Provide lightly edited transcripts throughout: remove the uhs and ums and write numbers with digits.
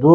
2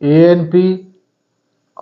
ANP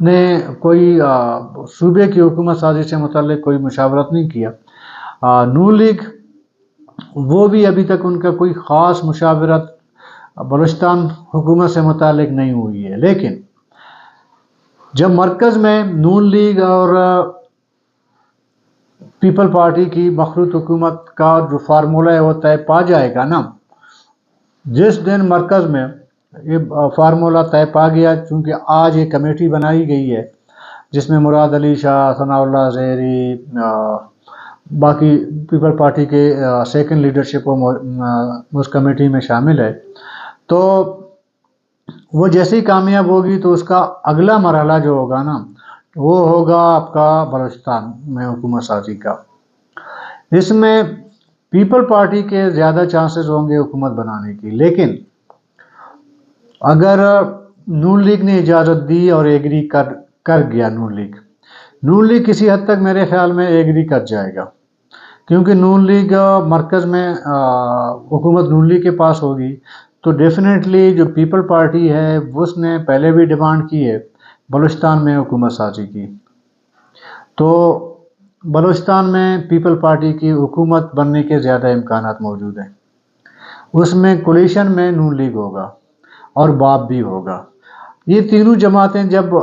نے کوئی صوبے کی حکومت سازی سے متعلق کوئی مشاورت نہیں کیا. نون لیگ وہ بھی ابھی تک ان کا کوئی خاص مشاورت بلوچستان حکومت سے متعلق نہیں ہوئی ہے. لیکن جب مرکز میں نون لیگ اور پیپل پارٹی کی مخلوط حکومت کا جو فارمولہ ہے وہ طے پا جائے گا نا، جس دن مرکز میں یہ فارمولہ طے پا گیا، چونکہ آج ایک کمیٹی بنائی گئی ہے جس میں مراد علی شاہ، ثناء اللہ زہری، باقی پیپل پارٹی کے سیکنڈ لیڈرشپ اس کمیٹی میں شامل ہے. تو وہ جیسے ہی کامیاب ہوگی تو اس کا اگلا مرحلہ جو ہوگا نا وہ ہوگا آپ کا بلوچستان میں حکومت سازی کا. اس میں پیپل پارٹی کے زیادہ چانسز ہوں گے حکومت بنانے کی، لیکن اگر نون لیگ نے اجازت دی اور ایگری کر گیا، نون لیگ کسی حد تک میرے خیال میں ایگری کر جائے گا، کیونکہ نون لیگ مرکز میں حکومت نون لیگ کے پاس ہوگی تو ڈیفینیٹلی جو پیپل پارٹی ہے اس نے پہلے بھی ڈیمانڈ کی ہے بلوچستان میں حکومت سازی کی. تو بلوچستان میں پیپل پارٹی کی حکومت بننے کے زیادہ امکانات موجود ہیں. اس میں کولیشن میں نون لیگ ہوگا اور باپ بھی ہوگا. یہ تینوں جماعتیں جب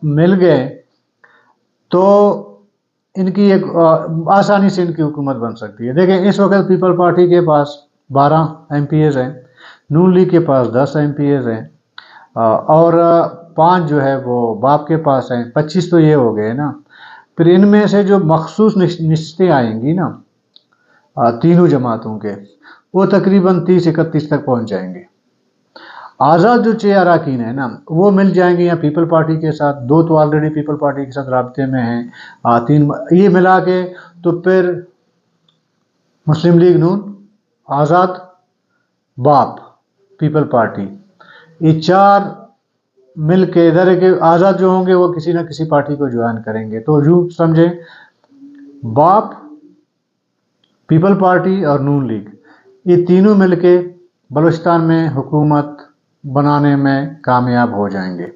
مل گئے تو ان کی ایک آسانی سے ان کی حکومت بن سکتی ہے. دیکھیں اس وقت پیپل پارٹی کے پاس 12 ایم پی ایز ہیں، نون لیگ کے پاس 10 ایم پی ایز ہیں، اور 5 جو ہے وہ باپ کے پاس ہیں. 25 تو یہ ہو گئے نا. پھر ان میں سے جو مخصوص نشستیں آئیں گی نا تینوں جماعتوں کے، وہ تقریباً 30-31 تک پہنچ جائیں گے. آزاد جو 6 اراکین ہیں نا وہ مل جائیں گے یا پیپل پارٹی کے ساتھ. 2 تو آلریڈی پیپل پارٹی کے ساتھ رابطے میں ہیں، 3 یہ ملا کے تو پھر مسلم لیگ نون، آزاد، باپ، پیپل پارٹی، یہ 4 مل کے ادھر کے آزاد جو ہوں گے وہ کسی نہ کسی پارٹی کو جوائن کریں گے. تو یوں سمجھیں باپ، پیپل پارٹی اور نون لیگ یہ تینوں مل کے بلوچستان میں حکومت بنانے میں کامیاب ہو جائیں گے.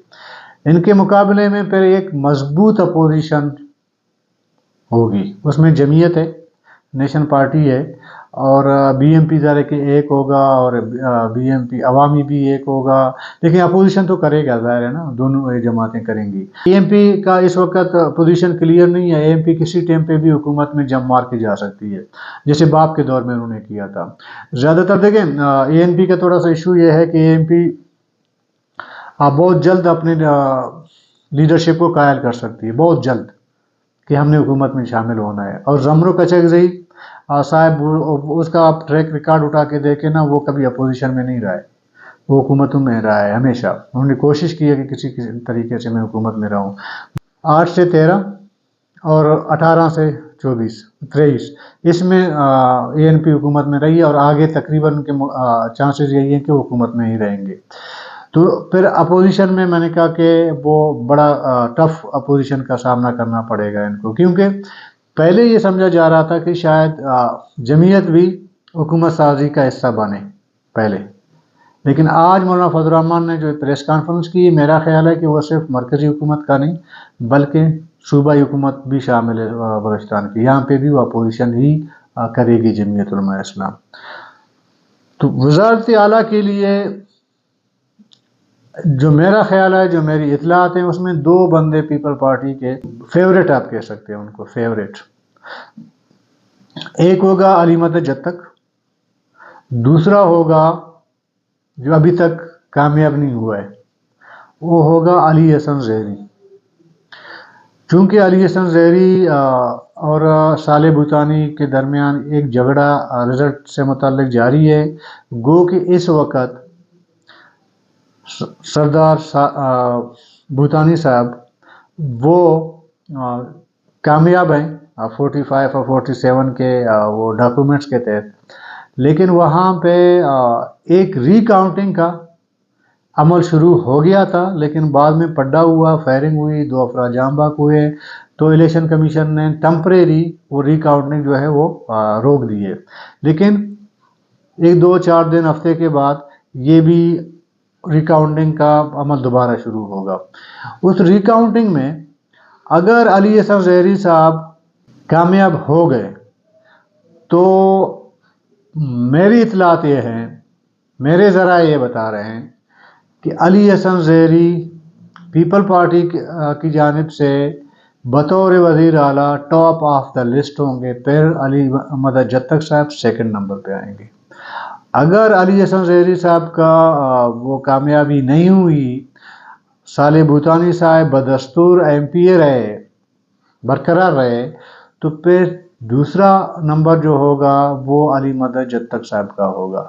ان کے مقابلے میں پھر ایک مضبوط اپوزیشن ہوگی. اس میں جمعیت ہے، نیشن پارٹی ہے، اور بی ایم پی ظاہر کہ ایک ہوگا اور بی ایم پی عوامی بھی ایک ہوگا. لیکن اپوزیشن تو کرے گا، ظاہر ہے نا، دونوں جماعتیں کریں گی. اے ایم پی کا اس وقت پوزیشن کلیئر نہیں ہے. اے ایم پی کسی ٹائم پہ بھی حکومت میں جمپ مار کے جا سکتی ہے، جیسے باپ کے دور میں انہوں نے کیا تھا. زیادہ تر دیکھیں اے ایم پی کا تھوڑا سا ایشو یہ ہے کہ اے ایم پی بہت جلد اپنے لیڈرشپ کو قائل کر سکتی ہے، بہت جلد، کہ ہم نے حکومت میں شامل ہونا ہے. اور زمرو کچکزئی صاحب اس کا آپ ٹریک ریکارڈ اٹھا کے دیکھیں نا، وہ کبھی اپوزیشن میں نہیں رہا ہے، وہ حکومتوں میں رہا ہے ہمیشہ. انہوں نے کوشش کی ہے کہ کسی طریقے سے میں حکومت میں رہوں. 8 سے 13 اور 18 سے 23 اس میں اے این پی حکومت میں رہی ہے، اور آگے تقریباً کے چانسز یہی ہیں کہ وہ حکومت میں ہی رہیں گے. تو پھر اپوزیشن میں نے کہا کہ وہ بڑا ٹف اپوزیشن کا سامنا کرنا پڑے گا ان کو، کیونکہ پہلے یہ سمجھا جا رہا تھا کہ شاید جمعیت بھی حکومت سازی کا حصہ بنے پہلے. لیکن آج مولانا فضل الرحمان نے جو پریس کانفرنس کی، میرا خیال ہے کہ وہ صرف مرکزی حکومت کا نہیں بلکہ صوبائی حکومت بھی شامل ہے بلوچستان کی. یہاں پہ بھی وہ اپوزیشن ہی کرے گی جمعیت علماء اسلام. تو وزارت اعلیٰ کے لیے جو میرا خیال ہے، جو میری اطلاعات ہیں، اس میں 2 بندے پیپل پارٹی کے فیوریٹ آپ کہہ سکتے ہیں ان کو، فیوریٹ. ایک ہوگا علی مدد جتک، دوسرا ہوگا جو ابھی تک کامیاب نہیں ہوا ہے، وہ ہوگا علی حسن زہری. چونکہ علی حسن زہری اور صالح بھوتانی کے درمیان ایک جھگڑا رزلٹ سے متعلق جاری ہے، گو کہ اس وقت سردار بھوتانی صاحب وہ کامیاب ہیں 45 اور 47 کے وہ ڈاکومنٹس کے تحت. لیکن وہاں پہ ایک ری کاؤنٹنگ کا عمل شروع ہو گیا تھا، لیکن بعد میں پڈا ہوا، فائرنگ ہوئی، 2 افراد جاں بحق ہوئے. تو الیکشن کمیشن نے ٹمپریری وہ ری کاؤنٹنگ جو ہے وہ روک دی ہے. لیکن 1-2-4 دن ہفتے کے بعد یہ بھی ریکاؤنٹنگ کا عمل دوبارہ شروع ہوگا. اس ریکاؤنٹنگ میں اگر علی احسن زہری صاحب کامیاب ہو گئے تو میری اطلاعات یہ ہیں، میرے ذرائع یہ بتا رہے ہیں کہ علی احسن زہری پیپل پارٹی کی جانب سے بطور وزیر اعلیٰ ٹاپ آف دا لسٹ ہوں گے، پھر علی مدد جتک صاحب سیکنڈ نمبر پہ آئیں گے. اگر علی احسن زہری صاحب کا وہ کامیابی نہیں ہوئی، صالح بھوتانی صاحب بدستور ایم پی اے رہے، برقرار رہے، تو پھر دوسرا نمبر جو ہوگا وہ علی مدد جتک صاحب کا ہوگا.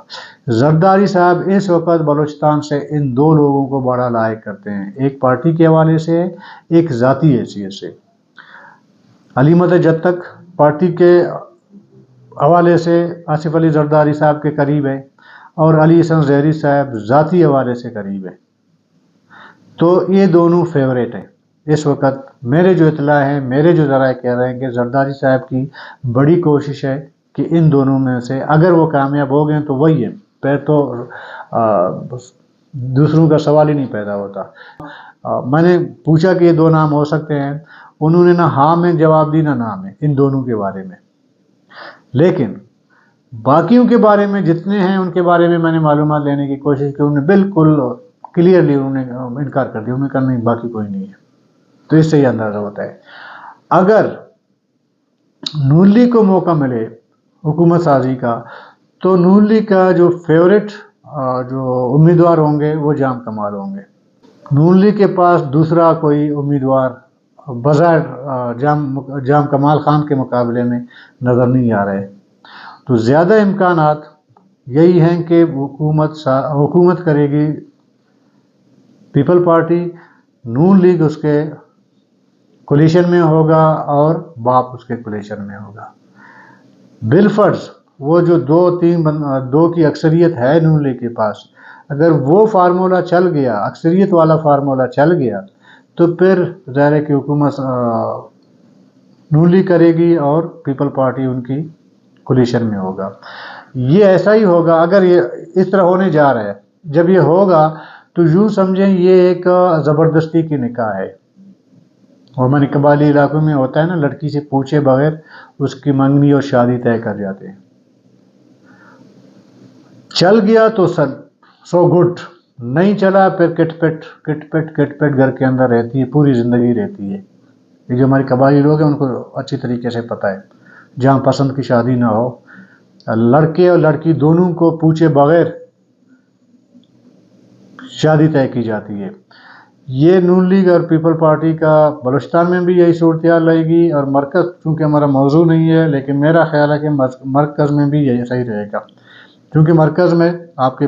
زرداری صاحب اس وقت بلوچستان سے ان دو لوگوں کو بڑا لائق کرتے ہیں، ایک پارٹی کے حوالے سے، ایک ذاتی حیثیت سے. علی مدد جتک پارٹی کے حوالے سے آصف علی زرداری صاحب کے قریب ہے اور علی احسن زہری صاحب ذاتی حوالے سے قریب ہے. تو یہ دونوں فیوریٹ ہیں اس وقت. میرے جو اطلاع ہیں، میرے جو ذرائع کہہ رہے ہیں کہ زرداری صاحب کی بڑی کوشش ہے کہ ان دونوں میں سے اگر وہ کامیاب ہو گئے تو وہی ہے، پھر تو دوسروں کا سوال ہی نہیں پیدا ہوتا. میں نے پوچھا کہ یہ دو نام ہو سکتے ہیں، انہوں نے نہ ہاں میں جواب دی نہ نام ہے ان دونوں کے بارے میں. لیکن باقیوں کے بارے میں جتنے ہیں ان کے بارے میں نے معلومات لینے کی کوشش کی، انہوں نے بالکل کلیئرلی انہوں نے انکار کر دیا. انہوں نے کہا نہیں، باقی کوئی نہیں ہے. تو اس سے یہ اندازہ ہوتا ہے اگر نون لیگ کو موقع ملے حکومت سازی کا تو نون لیگ کا جو فیوریٹ جو امیدوار ہوں گے وہ جام کمال ہوں گے. نون لیگ کے پاس دوسرا کوئی امیدوار بظاہر جام کمال خان کے مقابلے میں نظر نہیں آ رہے. تو زیادہ امکانات یہی ہیں کہ حکومت کرے گی پیپل پارٹی، نون لیگ اس کے کولیشن میں ہوگا اور باپ اس کے کولیشن میں ہوگا. بالفرض وہ جو دو کی اکثریت ہے نون لیگ کے پاس، اگر وہ فارمولہ چل گیا، اکثریت والا فارمولہ چل گیا، تو پھر ظاہر ہے کہ حکومت نون لیگ کرے گی اور پیپل پارٹی ان کی کولیشن میں ہوگا. یہ ایسا ہی ہوگا اگر یہ اس طرح ہونے جا رہا ہے. جب یہ ہوگا تو یوں سمجھیں یہ ایک زبردستی کی نکاح ہے. اور ہمارے قبائلی علاقوں میں ہوتا ہے نا، لڑکی سے پوچھے بغیر اس کی منگنی اور شادی طے کر جاتے ہیں. چل گیا تو سو گڈ، نہیں چلا پھر کٹ پٹ گھر کے اندر رہتی ہے، پوری زندگی رہتی ہے. یہ جو ہمارے قبائلی لوگ ہیں ان کو اچھی طریقے سے پتہ ہے، جہاں پسند کی شادی نہ ہو، لڑکے اور لڑکی دونوں کو پوچھے بغیر شادی طے کی جاتی ہے. یہ نون لیگ اور پیپل پارٹی کا بلوچستان میں بھی یہی صورتحال رہے گی، اور مرکز چونکہ ہمارا موضوع نہیں ہے لیکن میرا خیال ہے کہ مرکز میں بھی یہی صحیح رہے گا. کیونکہ مرکز میں آپ کے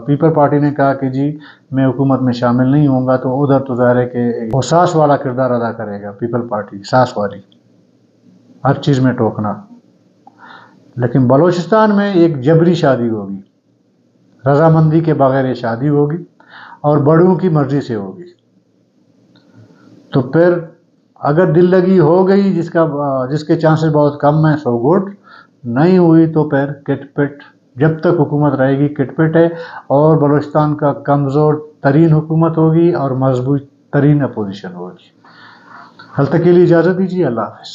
پیپل پارٹی نے کہا کہ جی میں حکومت میں شامل نہیں ہوں گا، تو ادھر تو ظاہر ہے کہ وہ ساس والا کردار ادا کرے گا پیپل پارٹی، ساس والی، ہر چیز میں ٹوکنا. لیکن بلوچستان میں ایک جبری شادی ہوگی، رضامندی کے بغیر یہ شادی ہوگی اور بڑوں کی مرضی سے ہوگی. تو پھر اگر دل لگی ہو گئی جس کے چانسز بہت کم ہیں، سو گڈ، نہیں ہوئی تو پھر کٹ پٹ. جب تک حکومت رہے گی کٹ پٹ ہے، اور بلوچستان کا کمزور ترین حکومت ہوگی اور مضبوط ترین اپوزیشن ہوگی. حل تک کے لیے اجازت دیجیے. اللہ حافظ.